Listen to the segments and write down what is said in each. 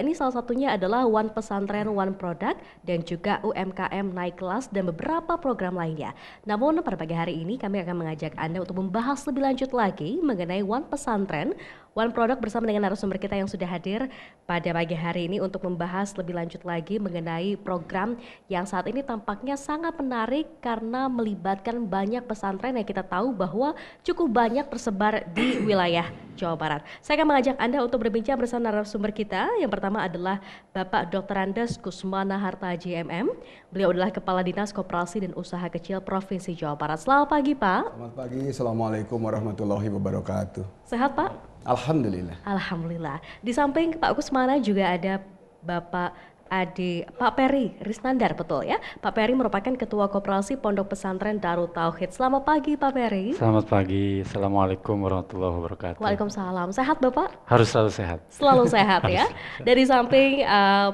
yakni salah satunya adalah One Pesantren One Product dan juga UMKM Naik Kelas dan beberapa program lainnya. Namun pada pagi hari ini kami akan mengajak Anda untuk membahas lebih lanjut lagi mengenai One Pesantren One Product bersama dengan narasumber kita yang sudah hadir pada pagi hari ini untuk membahas lebih lanjut lagi mengenai program yang saat ini tampaknya sangat menarik karena melibatkan banyak pesantren yang kita tahu bahwa cukup banyak tersebar di wilayah Jawa Barat. Saya akan mengajak Anda untuk berbincang bersama narasumber kita. Yang pertama adalah Bapak Dr. Andes Kusmana Hartaji MM. Beliau adalah Kepala Dinas Koperasi dan Usaha Kecil Provinsi Jawa Barat. Selamat pagi Pak. Selamat pagi, Assalamualaikum warahmatullahi wabarakatuh. Sehat Pak? Alhamdulillah. Alhamdulillah. Di samping Pak Kusmana juga ada Bapak Pak Peri Risnandar, betul ya? Pak Peri merupakan Ketua Koperasi Pondok Pesantren Darut Tauhid. Selamat pagi Pak Peri. Selamat pagi, Assalamualaikum warahmatullahi wabarakatuh. Waalaikumsalam. Sehat Bapak? Harus selalu sehat. Selalu sehat ya. Dari samping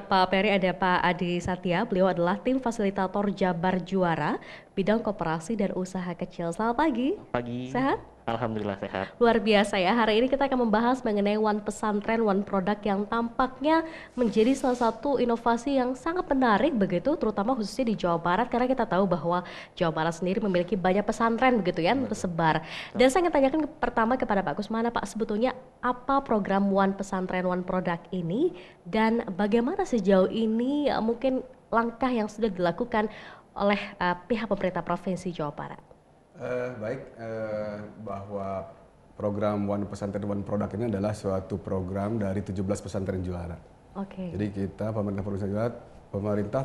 Pak Peri ada Pak Adi Satya, beliau adalah tim fasilitator Jabar Juara, bidang koperasi dan usaha kecil. Selamat pagi. Pagi. Sehat? Alhamdulillah sehat. Luar biasa ya, hari ini kita akan membahas mengenai One Pesantren One Product yang tampaknya menjadi salah satu inovasi yang sangat menarik begitu, terutama khususnya di Jawa Barat karena kita tahu bahwa Jawa Barat sendiri memiliki banyak pesantren begitu ya, tersebar. Dan saya ingin tanyakan pertama kepada Pak Kusmana, Pak, sebetulnya apa program One Pesantren One Product ini dan bagaimana sejauh ini mungkin langkah yang sudah dilakukan oleh pihak pemerintah Provinsi Jawa Barat? Bahwa program One Pesantren One Product ini adalah suatu program dari 17 pesantren juara. Oke. Jadi kita pemerintah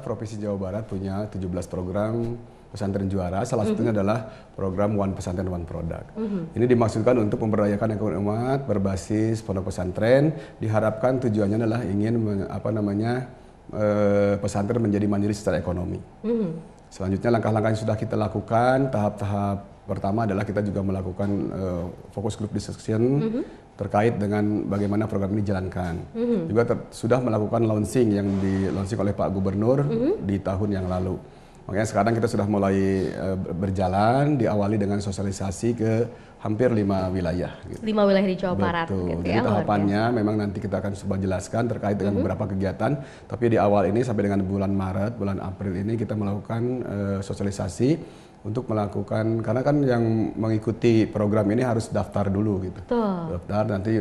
Provinsi Jawa Barat punya 17 program pesantren juara. Salah satunya adalah program One Pesantren One Product. Ini dimaksudkan untuk memberdayakan ekonomi umat berbasis pondok pesantren. Diharapkan tujuannya adalah ingin pesantren menjadi mandiri secara ekonomi. Selanjutnya langkah-langkah yang sudah kita lakukan, tahap-tahap pertama adalah kita juga melakukan fokus group discussion terkait dengan bagaimana program ini dijalankan. Juga sudah melakukan launching yang di-launching oleh Pak Gubernur di tahun yang lalu. Makanya sekarang kita sudah mulai berjalan, diawali dengan sosialisasi ke hampir 5 wilayah. Gitu. 5 wilayah di Jawa Barat. Betul. Jadi tahapannya memang nanti kita akan coba jelaskan terkait dengan beberapa kegiatan. Tapi di awal ini sampai dengan bulan Maret, bulan April ini kita melakukan sosialisasi untuk melakukan, karena kan yang mengikuti program ini harus daftar dulu gitu. Betul. Daftar nanti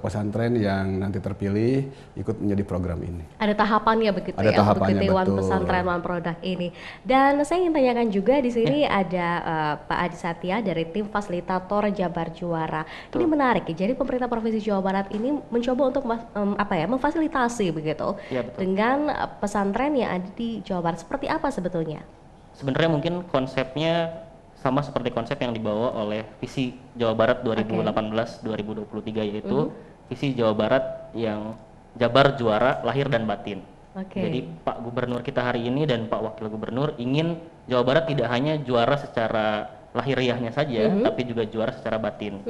pesantren yang nanti terpilih ikut menjadi program ini. Ada tahapannya begitu ada ya tahapannya, untuk di One Pesantren One Product ini. Dan saya ingin tanyakan juga di sini ada Pak Adi Satya dari tim fasilitator Jabar Juara. Ini menarik ya. Jadi pemerintah Provinsi Jawa Barat ini mencoba untuk memfasilitasi begitu Ya, betul. dengan pesantren yang ada di Jawa Barat. Seperti apa sebetulnya? Sebenarnya mungkin konsepnya sama seperti konsep yang dibawa oleh visi Jawa Barat 2018-2023 yaitu visi Jawa Barat yang Jabar Juara lahir dan batin. Jadi Pak Gubernur kita hari ini dan Pak Wakil Gubernur ingin Jawa Barat tidak hanya juara secara lahiriahnya saja, tapi juga juara secara batin.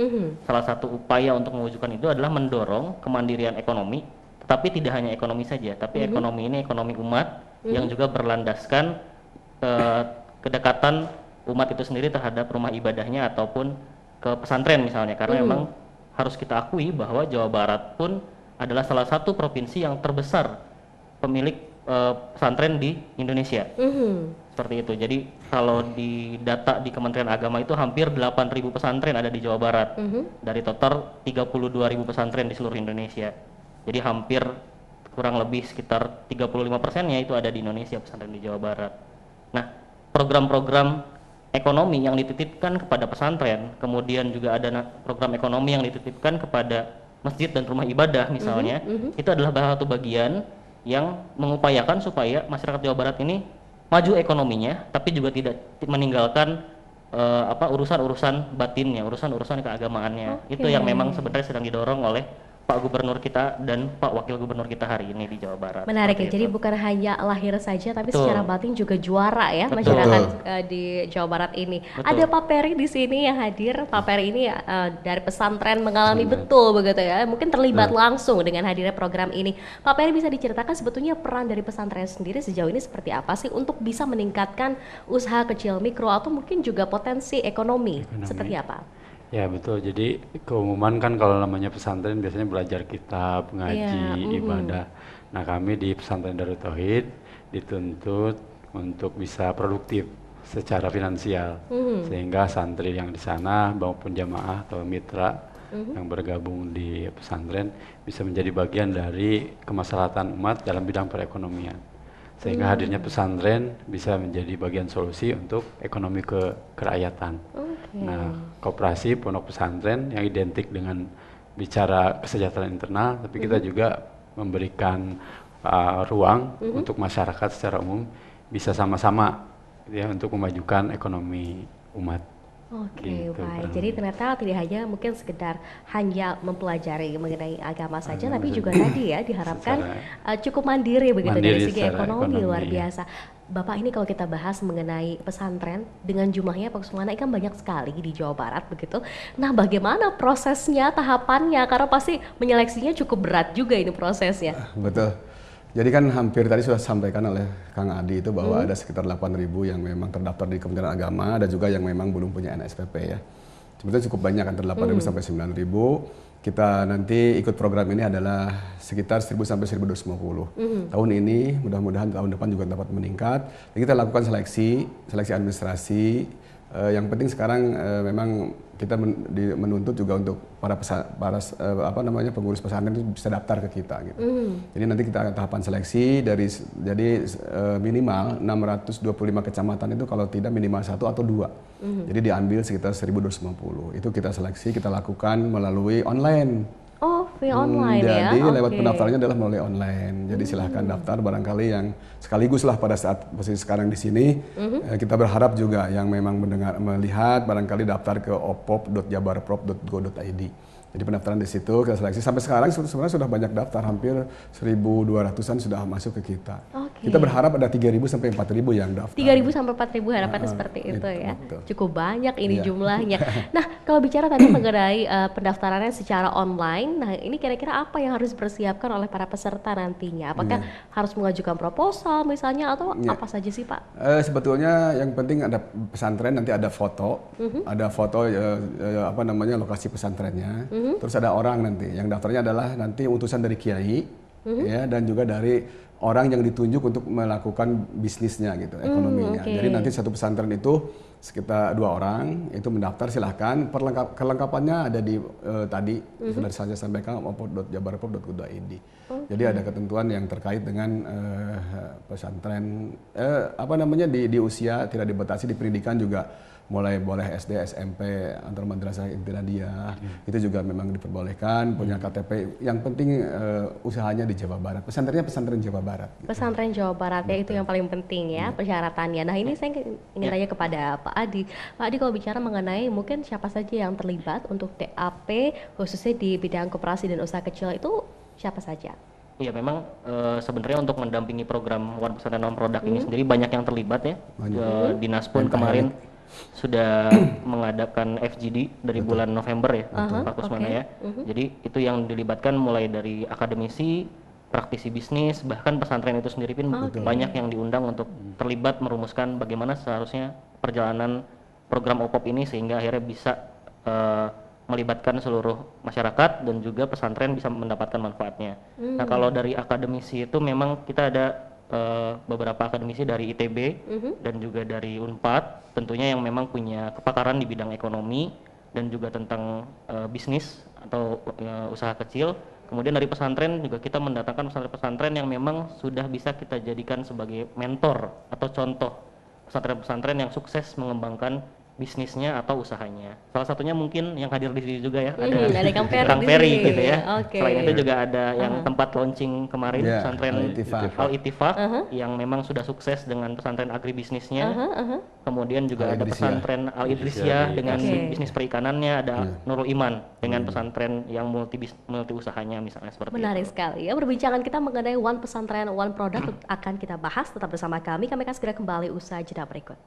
Salah satu upaya untuk mewujudkan itu adalah mendorong kemandirian ekonomi, tetapi tidak hanya ekonomi saja, tapi ekonomi ini ekonomi umat yang juga berlandaskan kedekatan umat itu sendiri terhadap rumah ibadahnya ataupun ke pesantren misalnya, karena memang harus kita akui bahwa Jawa Barat pun adalah salah satu provinsi yang terbesar pemilik pesantren di Indonesia. Seperti itu. Jadi kalau di data di Kementerian Agama itu hampir 8.000 pesantren ada di Jawa Barat dari total 32.000 pesantren di seluruh Indonesia. Jadi hampir kurang lebih sekitar 35%-nya itu ada di Indonesia, pesantren di Jawa Barat. Nah, program-program ekonomi yang dititipkan kepada pesantren, kemudian juga ada program ekonomi yang dititipkan kepada masjid dan rumah ibadah misalnya, itu adalah salah satu bagian yang mengupayakan supaya masyarakat Jawa Barat ini maju ekonominya, tapi juga tidak meninggalkan urusan-urusan batinnya, urusan-urusan keagamaannya. Itu yang memang sebenarnya sedang didorong oleh Pak Gubernur kita dan Pak Wakil Gubernur kita hari ini di Jawa Barat. Menarik ya, jadi bukan hanya lahir saja tapi secara batin juga juara ya masyarakat di Jawa Barat ini. Ada Pak Peri di sini yang hadir. Pak Peri ini dari pesantren mengalami betul begitu ya, mungkin terlibat langsung dengan hadirnya program ini. Pak Peri bisa diceritakan sebetulnya peran dari pesantren sendiri sejauh ini seperti apa sih untuk bisa meningkatkan usaha kecil mikro atau mungkin juga potensi ekonomi. Seperti apa? Ya betul, jadi keumuman kan kalau namanya pesantren biasanya belajar kitab, ngaji, ibadah. Nah, kami di Pesantren Darut Tauhid dituntut untuk bisa produktif secara finansial, sehingga santri yang di sana maupun jamaah atau mitra yang bergabung di pesantren bisa menjadi bagian dari kemaslahatan umat dalam bidang perekonomian, sehingga hadirnya pesantren bisa menjadi bagian solusi untuk ekonomi kerakyatan. Nah, koperasi pondok pesantren yang identik dengan bicara kesejahteraan internal, tapi kita juga memberikan ruang untuk masyarakat secara umum bisa sama-sama ya untuk memajukan ekonomi umat. Oke, Gitu, baik. kurang Jadi lebih. ternyata tidak hanya mungkin sekedar hanya mempelajari mengenai agama saja, tapi juga tadi ya diharapkan cukup mandiri begitu dari Mandiri segi secara ekonomi, luar ekonomi, ya. biasa. Bapak, ini kalau kita bahas mengenai pesantren dengan jumlahnya Pak Kusumana kan banyak sekali di Jawa Barat begitu. Nah, bagaimana prosesnya, tahapannya? Karena pasti menyeleksinya cukup berat juga ini prosesnya. Betul. Jadi kan hampir tadi sudah sampaikan oleh Kang Adi itu bahwa ada sekitar 8.000 yang memang terdaftar di Kementerian Agama, ada juga yang memang belum punya NSPP ya. Sebetulnya cukup banyak, antara 8.000 sampai 9.000. Kita nanti ikut program ini adalah sekitar 1.000 sampai 1.250. Tahun ini mudah-mudahan tahun depan juga dapat meningkat. Dan kita lakukan seleksi administrasi. Yang penting sekarang memang kita menuntut juga untuk para pengurus pesantren itu bisa daftar ke kita gitu. Jadi nanti kita akan tahapan seleksi jadi minimal 625 kecamatan itu kalau tidak minimal 1 atau 2. Jadi diambil sekitar 1.250. Itu kita seleksi, kita lakukan melalui online. Oh, via online ya? Jadi lewat Oke. pendaftarannya adalah melalui online. Jadi silahkan daftar barangkali yang sekaligus lah pada saat posisi sekarang di sini. Kita berharap juga yang memang melihat barangkali daftar ke opop.jabarprop.go.id. Jadi pendaftaran di situ kita seleksi. Sampai sekarang sebenarnya sudah banyak daftar, hampir 1.200-an sudah masuk ke kita. Oke. Kita berharap ada 3.000 sampai 4.000 yang daftar. 3.000 sampai 4.000 harapannya seperti itu ya. betul. Cukup banyak ini Iya. jumlahnya. Nah, kalau bicara tadi mengenai pendaftarannya secara online, nah ini kira-kira apa yang harus dipersiapkan oleh para peserta nantinya? Apakah harus mengajukan proposal misalnya atau Iya. apa saja sih, Pak? Sebetulnya yang penting ada pesantren, nanti ada foto, lokasi pesantrennya, terus ada orang nanti yang daftarnya adalah nanti utusan dari kiai, ya, dan juga dari orang yang ditunjuk untuk melakukan bisnisnya gitu, ekonominya. Oke. Jadi nanti satu pesantren itu sekitar 2 orang itu mendaftar, silahkan. Kelengkapannya ada di tadi sudah saya sampaikan opop.jabarprop.go.id. Jadi ada ketentuan yang terkait dengan pesantren di usia tidak dibatasi, di pendidikan juga mulai boleh SD, SMP, antar madrasah intiradiyah, itu juga memang diperbolehkan, punya KTP. Yang penting usahanya di Jawa Barat, pesantrennya pesantren Jawa Barat. Gitu. Pesantren Jawa Barat ya, itu yang paling penting ya persyaratannya. Nah, ini saya ingin tanya kepada Pak Adi. Pak Adi, kalau bicara mengenai mungkin siapa saja yang terlibat untuk TAP khususnya di bidang koperasi dan usaha kecil itu siapa saja? Iya, memang sebenarnya untuk mendampingi program One Pesantren Non Produk ini sendiri banyak yang terlibat ya. Dinas pun kemarin sudah mengadakan FGD dari bulan November ya, Pak Kusmana ya. Jadi itu yang dilibatkan mulai dari akademisi, praktisi bisnis, bahkan pesantren itu sendiri pun banyak yang diundang untuk terlibat merumuskan bagaimana seharusnya perjalanan program OPOP ini sehingga akhirnya bisa melibatkan seluruh masyarakat dan juga pesantren bisa mendapatkan manfaatnya. Nah, kalau dari akademisi itu memang kita ada beberapa akademisi dari ITB dan juga dari Unpad, tentunya yang memang punya kepakaran di bidang ekonomi dan juga tentang bisnis atau usaha kecil. Kemudian dari pesantren juga kita mendatangkan pesantren-pesantren yang memang sudah bisa kita jadikan sebagai mentor atau contoh pesantren-pesantren yang sukses mengembangkan bisnisnya atau usahanya. Salah satunya mungkin yang hadir di sini juga ya, ada Kang Peri Kang di Peri sini. gitu ya. Oke. Selain itu juga ada yang tempat launching kemarin, Ya, pesantren Al-Ittifaq. Al-Ittifaq yang memang sudah sukses dengan pesantren agribisnisnya. Kemudian juga ada Al-Idrisiyah. pesantren Al-Idrisiyah dengan Oke. bisnis perikanannya, ada Nurul Iman dengan pesantren yang multi usahanya misalnya seperti Menarik itu. sekali ya, perbincangan kita mengenai One Pesantren One Product akan kita bahas, tetap bersama kami akan segera kembali usai jeda berikut.